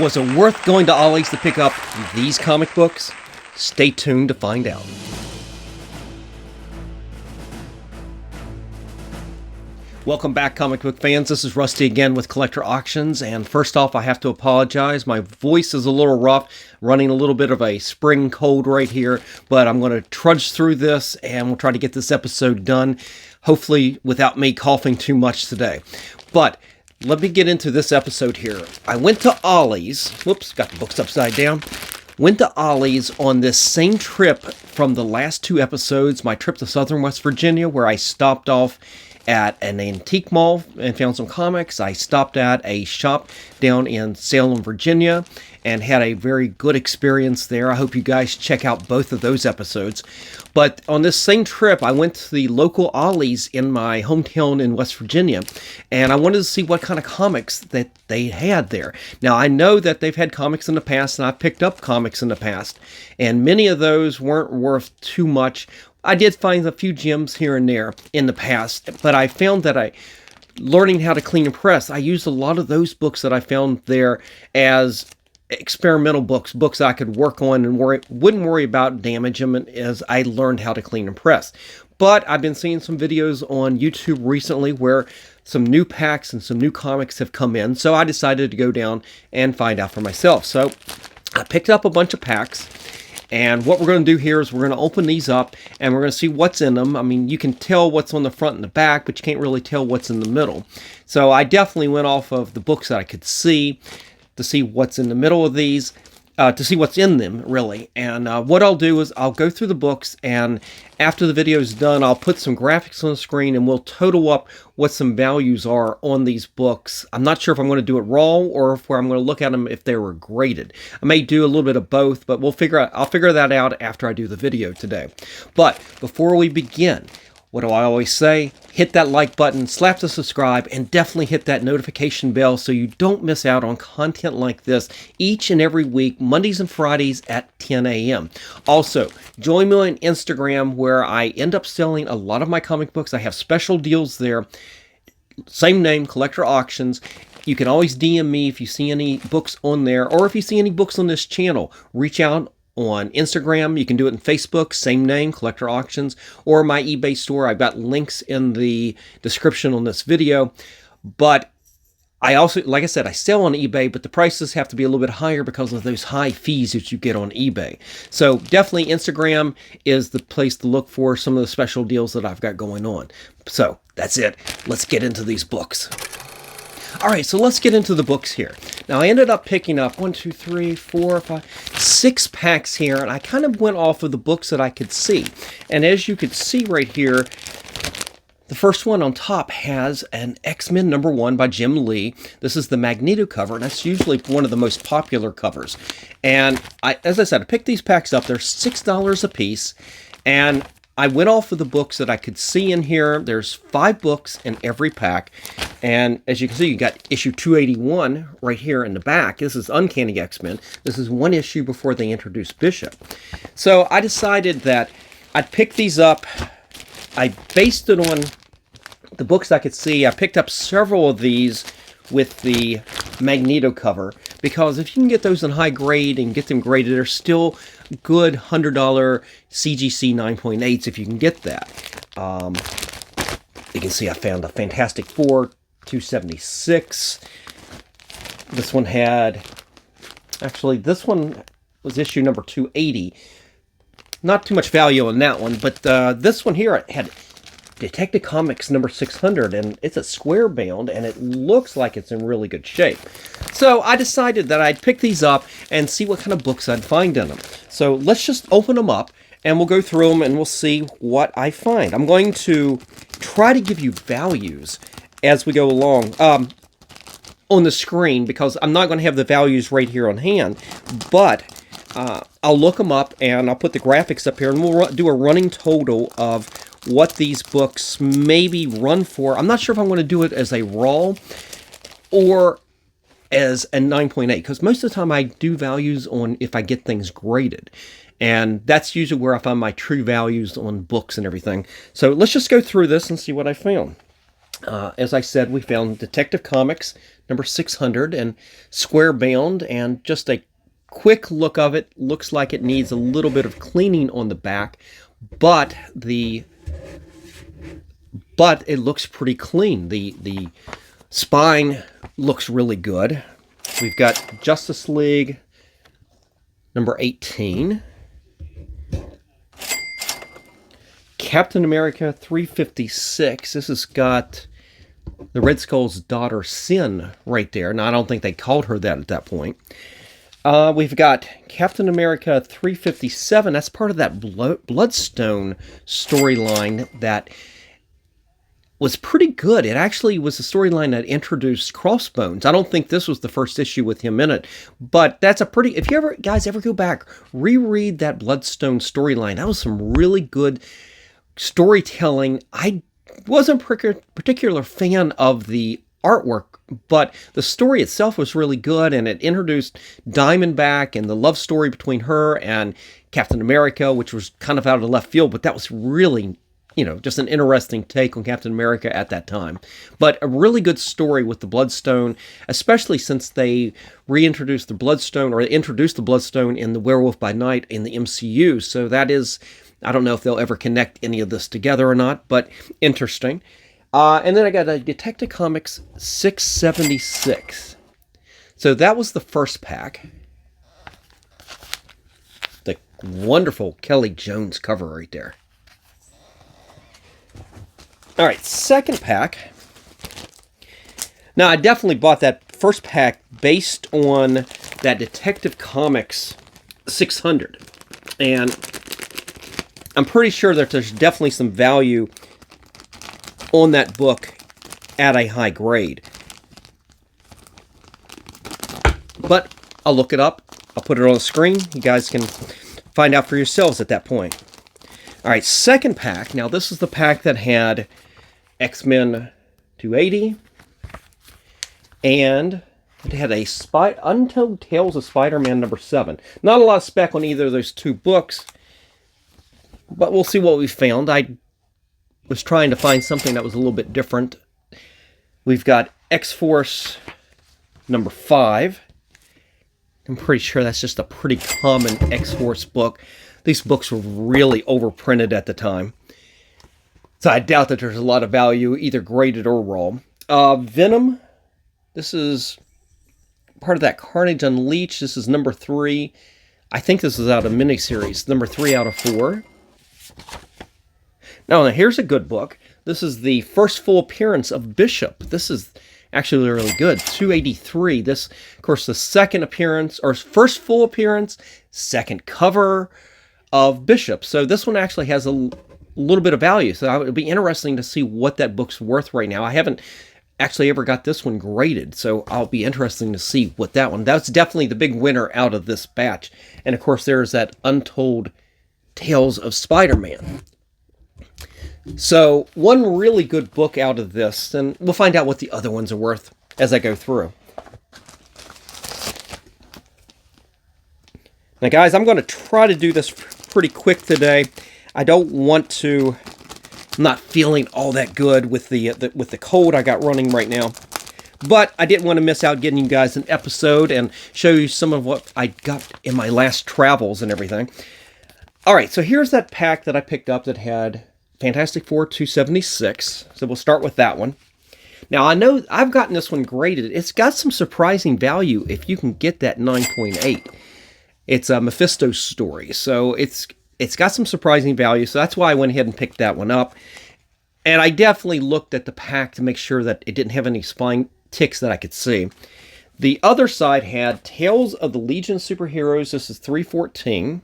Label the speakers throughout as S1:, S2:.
S1: Was it worth going to Ollie's to pick up these comic books? Stay tuned to find out. Welcome back, comic book fans. This is Rusty again with Collector Auctions, and first off, I have to apologize. My voice is a little rough, running a little bit of a spring cold right here, but I'm going to trudge through this, and we'll try to get this episode done, hopefully without me coughing too much today. But let me get into this episode here. I went to Ollie's. Whoops, got the books upside down. Went to Ollie's on this same trip from the last two episodes, my trip to Southern West Virginia, where I stopped off at an antique mall and found some comics. I stopped at a shop down in Salem, Virginia, and had a very good experience there. I hope you guys check out both of those episodes. But on this same trip, I went to the local Ollie's in my hometown in West Virginia, and I wanted to see what kind of comics that they had there. Now, I know that they've had comics in the past, and I've picked up comics in the past, and many of those weren't worth too much. I did find a few gems here and there in the past, but I found that learning how to clean and press, I used a lot of those books that I found there as experimental books I could work on and wouldn't worry about damage them as I learned how to clean and press. But I've been seeing some videos on YouTube recently where some new packs and some new comics have come in, so I decided to go down and find out for myself. So I picked up a bunch of packs. And what we're going to do here is we're going to open these up and we're going to see what's in them. I mean, you can tell what's on the front and the back, but you can't really tell what's in the middle. So I definitely went off of the books that I could see to see what's in the middle of these, to see what's in them, really. And what I'll do is I'll go through the books, and after the video is done, I'll put some graphics on the screen and we'll total up what some values are on these books. I'm not sure if I'm going to do it raw or if I'm going to look at them if they were graded. I may do a little bit of both, but I'll figure that out after I do the video today. But before we begin, what do I always say? Hit that like button, slap the subscribe, and definitely hit that notification bell so you don't miss out on content like this each and every week, Mondays and Fridays at 10 a.m. Also, join me on Instagram where I end up selling a lot of my comic books. I have special deals there. Same name, Collector Auctions. You can always DM me if you see any books on there, or if you see any books on this channel. Reach out on Instagram. You can do it on Facebook, same name, Collector Auctions, or my eBay store. I've got links in the description on this video. But I also, like I said, I sell on eBay, but the prices have to be a little bit higher because of those high fees that you get on eBay. So definitely Instagram is the place to look for some of the special deals that I've got going on. So that's it. Let's get into these books. All right, so let's get into the books here. Now, I ended up picking up 6 packs here, and I kind of went off of the books that I could see. And as you could see right here, the first one on top has an X-Men #1 by Jim Lee. This is the Magneto cover, and that's usually one of the most popular covers. And as I said, I picked these packs up. They're $6 a piece, and I went off of the books that I could see in here. There's 5 books in every pack. And as you can see, you got issue 281 right here in the back. This is Uncanny X-Men. This is one issue before they introduced Bishop. So I decided that I'd pick these up. I based it on the books I could see. I picked up several of these with the Magneto cover, because if you can get those in high grade and get them graded, they're still good $100 CGC 9.8s if you can get that. You can see I found a Fantastic Four 276. This one this one was issue number 280. Not too much value on that one, but this one here had Detective Comics number 600, and it's a square bound, and it looks like it's in really good shape. So I decided that I'd pick these up and see what kind of books I'd find in them. So let's just open them up, and we'll go through them, and we'll see what I find. I'm going to try to give you values as we go along on the screen, because I'm not going to have the values right here on hand, but I'll look them up, and I'll put the graphics up here, and we'll do a running total of what these books maybe run for. I'm not sure if I'm going to do it as a raw or as a 9.8, because most of the time I do values on if I get things graded. And that's usually where I find my true values on books and everything. So let's just go through this and see what I found. As I said, we found Detective Comics number 600 and square bound, and just a quick look of it looks like it needs a little bit of cleaning on the back, but it looks pretty clean. The spine looks really good. We've got Justice League number 18. Captain America 356. This has got the Red Skull's daughter, Sin, right there. Now, I don't think they called her that at that point. We've got Captain America 357. That's part of that Bloodstone storyline that was pretty good. It actually was a storyline that introduced Crossbones. I don't think this was the first issue with him in it, but that's a pretty... If you guys ever go back, reread that Bloodstone storyline. That was some really good storytelling. I wasn't a particular fan of the artwork, but the story itself was really good, and it introduced Diamondback and the love story between her and Captain America, which was kind of out of left field, but that was really, just an interesting take on Captain America at that time. But a really good story with the Bloodstone, especially since they reintroduced the Bloodstone, or introduced the Bloodstone in the Werewolf by Night in the MCU. So that is, I don't know if they'll ever connect any of this together or not, but interesting. And then I got a Detective Comics 676. So that was the first pack. The wonderful Kelly Jones cover right there. All right, second pack. Now, I definitely bought that first pack based on that Detective Comics 600. And I'm pretty sure that there's definitely some value on that book at a high grade. But I'll look it up. I'll put it on the screen. You guys can find out for yourselves at that point. All right, second pack. Now, this is the pack that had X-Men 280. And it had a Untold Tales of Spider-Man number 7. Not a lot of spec on either of those two books, but we'll see what we found. I was trying to find something that was a little bit different. We've got X-Force number 5. I'm pretty sure that's just a pretty common X-Force book. These books were really overprinted at the time, so I doubt that there's a lot of value, either graded or raw. Venom. This is part of that Carnage Unleashed. This is number 3. I think this is out of miniseries. Number 3 out of 4. Now, here's a good book. This is the first full appearance of Bishop. This is actually really good. 283. This, of course, the second appearance, or first full appearance, second cover of Bishop. So this one actually has a little bit of value. So it would be interesting to see what that book's worth right now. I haven't actually ever got this one graded, so I'll be interested to see what that one... That's definitely the big winner out of this batch. And, of course, there's that Untold Tales of Spider-Man. So, one really good book out of this, and we'll find out what the other ones are worth as I go through. Now, guys, I'm going to try to do this pretty quick today. I don't want to... I'm not feeling all that good with the cold I got running right now. But I didn't want to miss out getting you guys an episode and show you some of what I got in my last travels and everything. All right, so here's that pack that I picked up that had Fantastic Four 276. So we'll start with that one. Now, I know I've gotten this one graded. It's got some surprising value if you can get that 9.8. It's a Mephisto story, so it's got some surprising value, so that's why I went ahead and picked that one up. And I definitely looked at the pack to make sure that it didn't have any spine ticks that I could see. The other side had Tales of the Legion Superheroes. This is 314.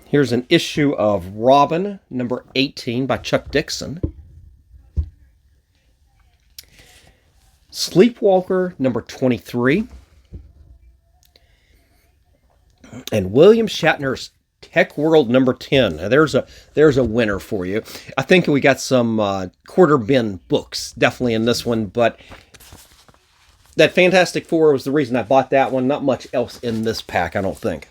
S1: Here's an issue of Robin, number 18, by Chuck Dixon. Sleepwalker, number 23. And William Shatner's Tech World, number 10. Now, there's a winner for you. I think we got some quarter bin books, definitely in this one, but that Fantastic Four was the reason I bought that one. Not much else in this pack, I don't think.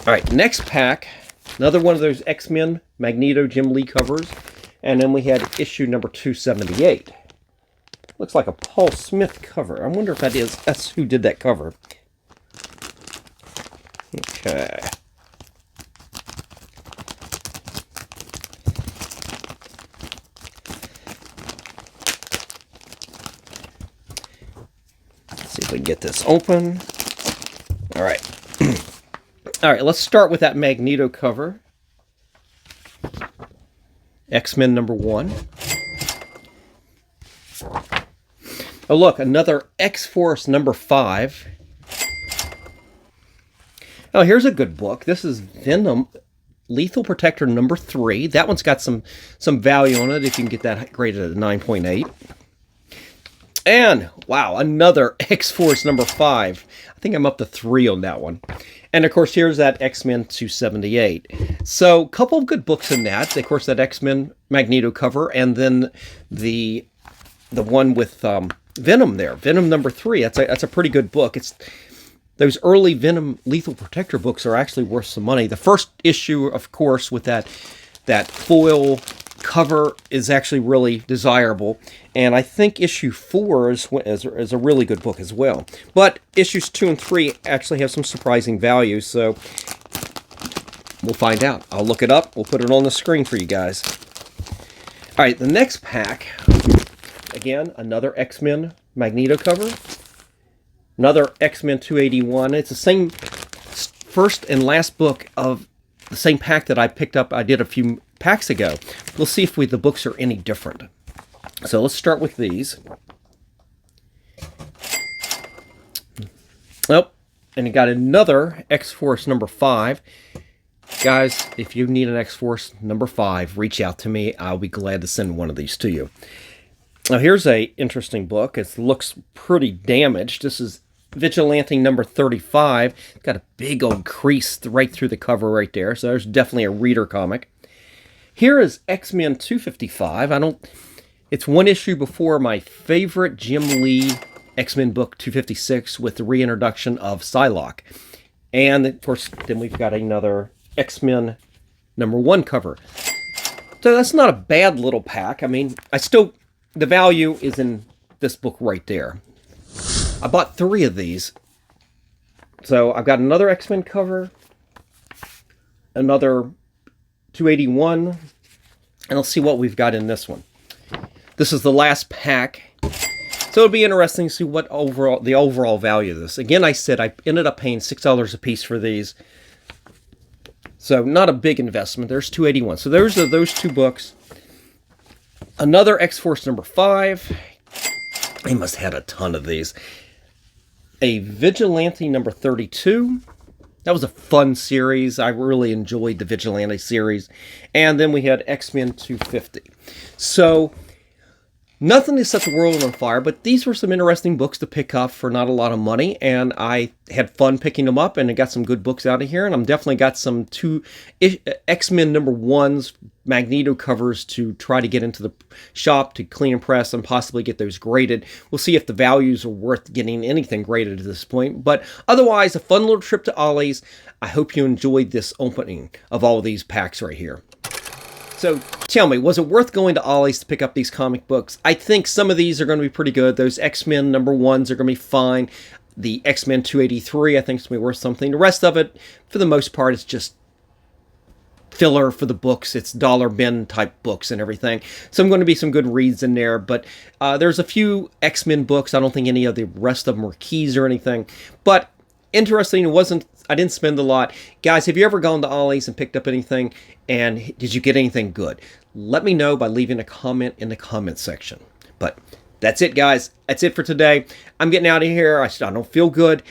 S1: All right, next pack, another one of those X-Men Magneto Jim Lee covers. And then we had issue number 278. Looks like a Paul Smith cover. I wonder if that's who did that cover. Okay. Let's see if we can get this open. All right. All right, let's start with that Magneto cover. X-Men number 1. Oh, look, another X-Force number 5. Oh, here's a good book. This is Venom, Lethal Protector number 3. That one's got some value on it if you can get that graded at a 9.8. And, wow, another X-Force number 5. I think I'm up to 3 on that one. And, of course, here's that X-Men 278. So, a couple of good books in that. Of course, that X-Men Magneto cover, and then the one with Venom there. Venom number 3. That's a pretty good book. Those early Venom Lethal Protector books are actually worth some money. The first issue, of course, with that foil cover is actually really desirable. And I think issue 4 is a really good book as well. But issues 2 and 3 actually have some surprising value, so we'll find out. I'll look it up. We'll put it on the screen for you guys. All right, the next pack, again, another X-Men Magneto cover. Another X-Men 281. It's the same first and last book of the same pack that I picked up. I did a few packs ago. We'll see if the books are any different. So let's start with these. Oh, and you got another X-Force number 5. Guys, if you need an X-Force number 5, reach out to me. I'll be glad to send one of these to you. Now here's a interesting book. It looks pretty damaged. This is Vigilante number 35. It's got a big old crease right through the cover right there. So there's definitely a reader comic. Here is X-Men 255. It's one issue before my favorite Jim Lee X-Men book 256 with the reintroduction of Psylocke. And of course, then we've got another X-Men number 1 cover. So that's not a bad little pack. I mean, the value is in this book right there. I bought 3 of these. So I've got another X-Men cover, another 281, and let's see what we've got in this one. This is the last pack. So it'll be interesting to see what the overall value of this. Again, I said I ended up paying $6 a piece for these. So not a big investment. There's 281. So those 2 books. Another X-Force number 5. I must have had a ton of these. A Vigilante number 32. That was a fun series. I really enjoyed the Vigilante series. And then we had X-Men 250. So nothing to set the world on fire, but these were some interesting books to pick up for not a lot of money, and I had fun picking them up, and I got some good books out of here, and I'm definitely got some 2 X-Men number 1s Magneto covers to try to get into the shop to clean and press and possibly get those graded. We'll see if the values are worth getting anything graded at this point, but otherwise, a fun little trip to Ollie's. I hope you enjoyed this opening of all of these packs right here. So tell me, was it worth going to Ollie's to pick up these comic books? I think some of these are going to be pretty good. Those X-Men number 1s are going to be fine. The X-Men 283, I think, is going to be worth something. The rest of it, for the most part, is just filler for the books. It's dollar bin type books and everything. So I'm going to be some good reads in there. But there's a few X-Men books. I don't think any of the rest of them were keys or anything. But interesting, I didn't spend a lot. Guys, have you ever gone to Ollie's and picked up anything? And did you get anything good? Let me know by leaving a comment in the comment section. But that's it, guys. That's it for today. I'm getting out of here. I don't feel good.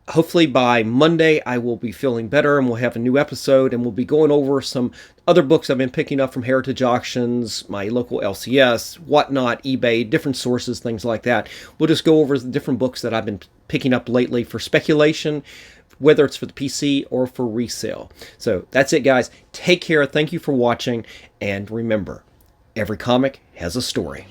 S1: Hopefully by Monday, I will be feeling better and we'll have a new episode and we'll be going over some other books I've been picking up from Heritage Auctions, my local LCS, whatnot, eBay, different sources, things like that. We'll just go over the different books that I've been picking up lately for speculation, whether it's for the PC or for resale. So that's it, guys. Take care. Thank you for watching. And remember, every comic has a story.